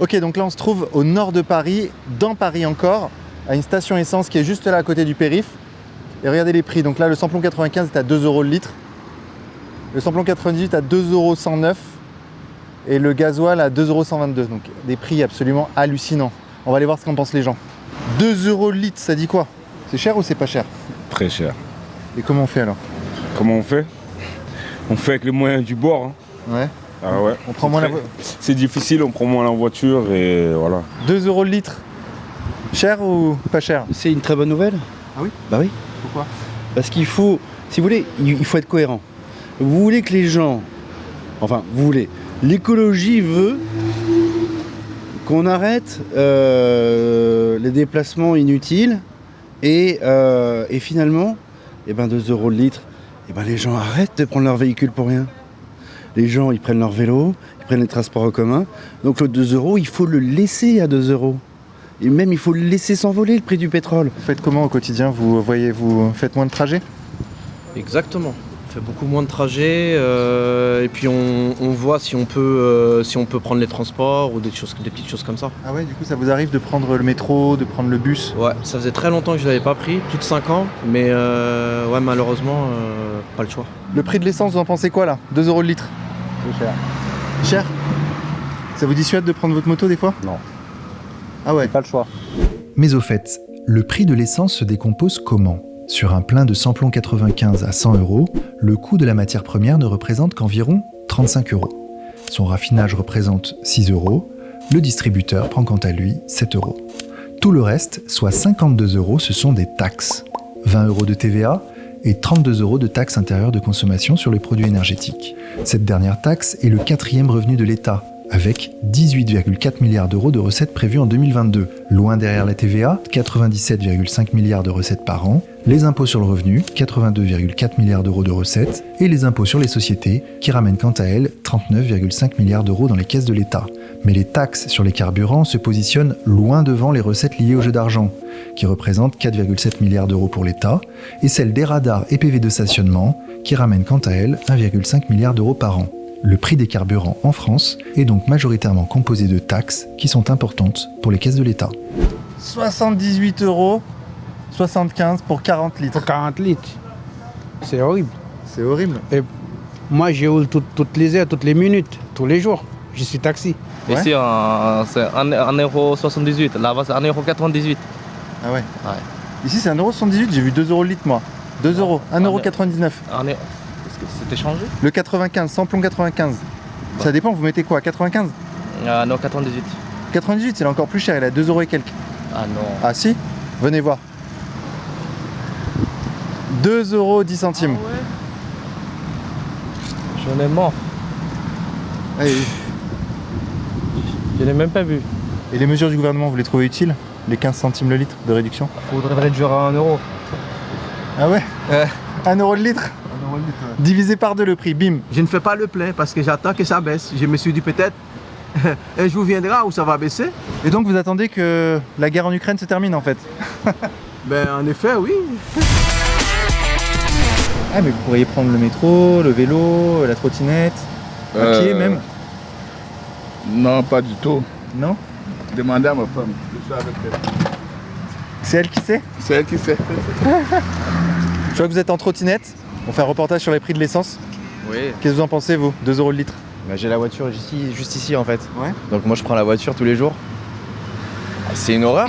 Ok, donc là on se trouve au nord de Paris, dans Paris encore, à une station essence qui est juste là à côté du périph'. Et regardez les prix, donc là le samplon 95 est à 2 € le litre, le samplon 98 à 2,109 € et le gasoil à 2,122 €. Donc des prix absolument hallucinants. On va aller voir ce qu'en pensent les gens. 2 € le litre, ça dit quoi? C'est cher ou c'est pas cher? Très cher. Et comment on fait alors? Comment on fait? On fait avec les moyens du bord. Hein. Ouais. Ah ouais. On prend moins C'est difficile, on prend moins la voiture et voilà. 2 € le litre. Cher ou pas cher? C'est une très bonne nouvelle. Ah oui? Bah oui. Pourquoi? Parce qu'il faut, si vous voulez, il faut être cohérent. Vous voulez que les gens, enfin, vous voulez, l'écologie veut qu'on arrête les déplacements inutiles et finalement, 2 € le litre, les gens arrêtent de prendre leur véhicule pour rien. Les gens, ils prennent leur vélo, ils prennent les transports en commun. Donc le 2 €, il faut le laisser à 2 €. Et même, il faut le laisser s'envoler, le prix du pétrole. Vous faites comment au quotidien? Vous faites moins de trajets? Exactement. On fait beaucoup moins de trajets et puis on voit si on peut prendre les transports ou des petites choses comme ça. Ah ouais, du coup ça vous arrive de prendre le métro, de prendre le bus? Ouais, ça faisait très longtemps que je l'avais pas pris, plus de 5 ans, mais ouais, malheureusement, pas le choix. Le prix de l'essence, vous en pensez quoi là? 2 € le litre? C'est cher. Cher? Ça vous dissuade de prendre votre moto des fois? Non. Ah ouais. Pas le choix. Mais au fait, le prix de l'essence se décompose comment? Sur un plein de samplon 95 à 100 €, le coût de la matière première ne représente qu'environ 35 €. Son raffinage représente 6 €, le distributeur prend quant à lui 7 €. Tout le reste, soit 52 €, ce sont des taxes. 20 € de TVA et 32 € de taxes intérieures de consommation sur les produits énergétiques. Cette dernière taxe est le 4e revenu de l'État, avec 18,4 milliards d'euros de recettes prévues en 2022. Loin derrière la TVA, 97,5 milliards de recettes par an, les impôts sur le revenu, 82,4 milliards d'euros de recettes, et les impôts sur les sociétés, qui ramènent quant à elles 39,5 milliards d'euros dans les caisses de l'État. Mais les taxes sur les carburants se positionnent loin devant les recettes liées au jeu d'argent, qui représentent 4,7 milliards d'euros pour l'État, et celles des radars et PV de stationnement, qui ramènent quant à elles 1,5 milliard d'euros par an. Le prix des carburants en France est donc majoritairement composé de taxes qui sont importantes pour les caisses de l'État. 78 €, 75 pour 40 litres. Pour 40 litres. C'est horrible. C'est horrible. Et moi, je roule toutes les heures, toutes les minutes, tous les jours. Je suis taxi. Ouais. Ici, c'est 1,78 €. Là-bas, c'est 1,98 €. Ah ouais. Ouais. Ici c'est 1,78 €, j'ai vu 2 € le litre moi. 2 €, 1,99 €. Est-ce que c'était changé? Le 95, samplon 95. Ça dépend, vous mettez quoi? 95? Non, 98. 98, il est encore plus cher, il est à 2 € et quelques. Ah non. Ah si? Venez voir. 2 € 10 centimes. J'en ai marre. Allez. Je n'ai même pas vu. Et les mesures du gouvernement, vous les trouvez utiles? Les 15 centimes le litre de réduction? Faudrait réduire à 1 €. Ah ouais? 1 € le litre? Divisé par 2 le prix, bim. Je ne fais pas le plein parce que j'attends que ça baisse. Je me suis dit peut-être un jour viendra où ça va baisser. Et donc vous attendez que la guerre en Ukraine se termine en fait? Ben en effet, oui. Ah mais vous pourriez prendre le métro, le vélo, la trottinette, à pied même? Non, pas du tout. Non? Demandez à ma femme. Je suis avec elle. C'est elle qui sait? C'est elle qui sait. Je vois que vous êtes en trottinette. On fait un reportage sur les prix de l'essence. Oui. Qu'est-ce que vous en pensez vous? 2 € le litre? J'ai la voiture juste ici en fait. Ouais. Donc moi je prends la voiture tous les jours. C'est une horreur.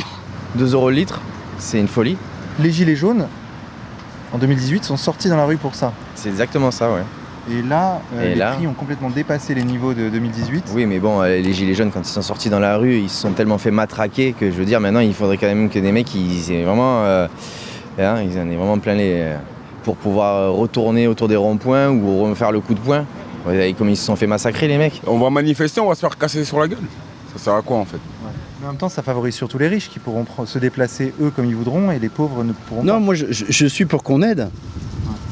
2 € le litre, c'est une folie. Les gilets jaunes, en 2018, sont sortis dans la rue pour ça. C'est exactement ça, ouais. Et là, Et les là prix ont complètement dépassé les niveaux de 2018. Oui, mais bon, les gilets jaunes, quand ils sont sortis dans la rue, ils se sont tellement fait matraquer que je veux dire, maintenant, il faudrait quand même que des mecs, ils aient vraiment, ils en aient vraiment plein les... pour pouvoir retourner autour des ronds-points ou refaire le coup de poing. Ouais, comme ils se sont fait massacrer, les mecs. On va manifester, on va se faire casser sur la gueule. Ça sert à quoi en fait? Mais en même temps, ça favorise surtout les riches qui pourront se déplacer eux comme ils voudront et les pauvres ne pourront pas. Non, moi je suis pour qu'on aide,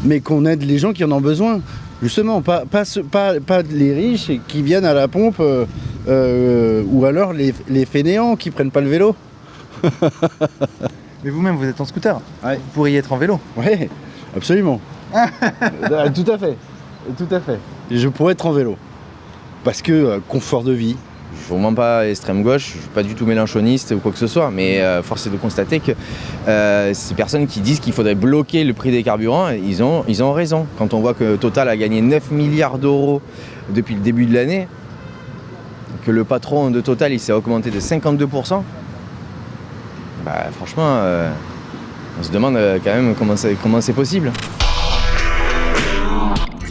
mais qu'on aide les gens qui en ont besoin. Justement, pas les riches qui viennent à la pompe ou alors les fainéants qui prennent pas le vélo. Mais vous-même, vous êtes en scooter. Ouais. Vous pourriez être en vélo. Oui, absolument. Tout à fait. Tout à fait. Je pourrais être en vélo. Parce que confort de vie, Je suis vraiment pas extrême gauche, je suis pas du tout mélenchoniste ou quoi que ce soit, mais force est de constater que ces personnes qui disent qu'il faudrait bloquer le prix des carburants, ils ont raison. Quand on voit que Total a gagné 9 milliards d'euros depuis le début de l'année, que le patron de Total il s'est augmenté de 52%, bah, franchement, on se demande quand même comment c'est possible.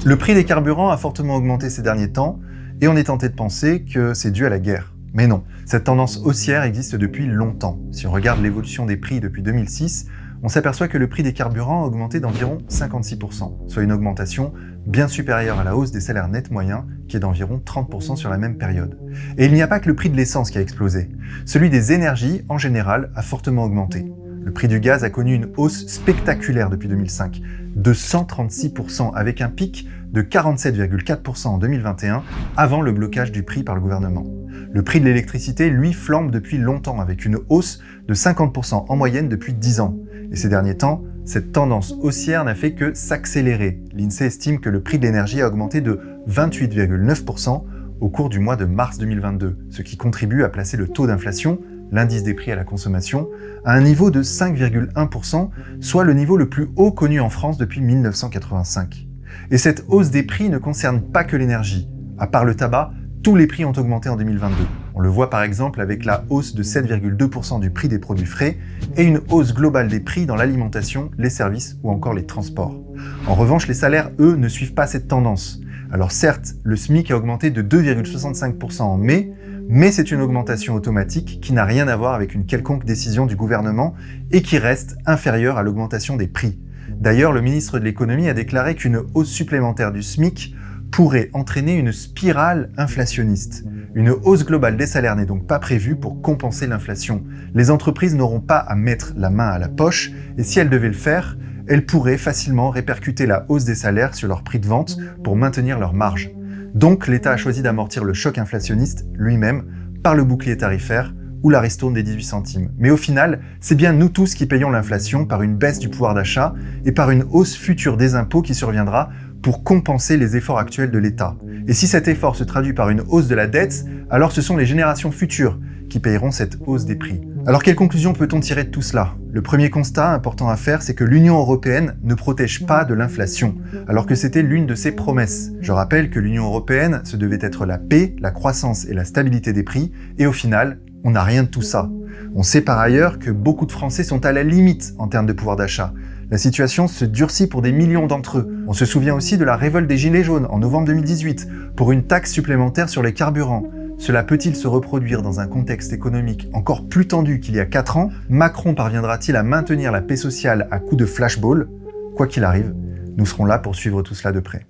Le prix des carburants a fortement augmenté ces derniers temps et on est tenté de penser que c'est dû à la guerre. Mais non, cette tendance haussière existe depuis longtemps. Si on regarde l'évolution des prix depuis 2006, on s'aperçoit que le prix des carburants a augmenté d'environ 56%, soit une augmentation bien supérieure à la hausse des salaires nets moyens, qui est d'environ 30% sur la même période. Et il n'y a pas que le prix de l'essence qui a explosé. Celui des énergies, en général, a fortement augmenté. Le prix du gaz a connu une hausse spectaculaire depuis 2005, de 136%, avec un pic de 47,4% en 2021, avant le blocage du prix par le gouvernement. Le prix de l'électricité, lui, flambe depuis longtemps, avec une hausse de 50% en moyenne depuis 10 ans. Et ces derniers temps, cette tendance haussière n'a fait que s'accélérer. L'INSEE estime que le prix de l'énergie a augmenté de 28,9% au cours du mois de mars 2022, ce qui contribue à placer le taux d'inflation, l'indice des prix à la consommation, à un niveau de 5,1%, soit le niveau le plus haut connu en France depuis 1985. Et cette hausse des prix ne concerne pas que l'énergie. À part le tabac, tous les prix ont augmenté en 2022. On le voit par exemple avec la hausse de 7,2% du prix des produits frais et une hausse globale des prix dans l'alimentation, les services ou encore les transports. En revanche, les salaires, eux, ne suivent pas cette tendance. Alors certes, le SMIC a augmenté de 2,65% en mai, mais c'est une augmentation automatique qui n'a rien à voir avec une quelconque décision du gouvernement et qui reste inférieure à l'augmentation des prix. D'ailleurs, le ministre de l'économie a déclaré qu'une hausse supplémentaire du SMIC pourrait entraîner une spirale inflationniste. Une hausse globale des salaires n'est donc pas prévue pour compenser l'inflation. Les entreprises n'auront pas à mettre la main à la poche, et si elles devaient le faire, elles pourraient facilement répercuter la hausse des salaires sur leur prix de vente pour maintenir leurs marges. Donc l'État a choisi d'amortir le choc inflationniste lui-même par le bouclier tarifaire ou la ristourne des 18 centimes. Mais au final, c'est bien nous tous qui payons l'inflation par une baisse du pouvoir d'achat et par une hausse future des impôts qui surviendra pour compenser les efforts actuels de l'État. Et si cet effort se traduit par une hausse de la dette, alors ce sont les générations futures qui payeront cette hausse des prix. Alors quelle conclusion peut-on tirer de tout cela ? Le premier constat important à faire, c'est que l'Union européenne ne protège pas de l'inflation, alors que c'était l'une de ses promesses. Je rappelle que l'Union européenne, ce devait être la paix, la croissance et la stabilité des prix, et au final, on n'a rien de tout ça. On sait par ailleurs que beaucoup de Français sont à la limite en termes de pouvoir d'achat. La situation se durcit pour des millions d'entre eux. On se souvient aussi de la révolte des Gilets jaunes en novembre 2018 pour une taxe supplémentaire sur les carburants. Cela peut-il se reproduire dans un contexte économique encore plus tendu qu'il y a 4 ans ? Macron parviendra-t-il à maintenir la paix sociale à coups de flashball ? Quoi qu'il arrive, nous serons là pour suivre tout cela de près.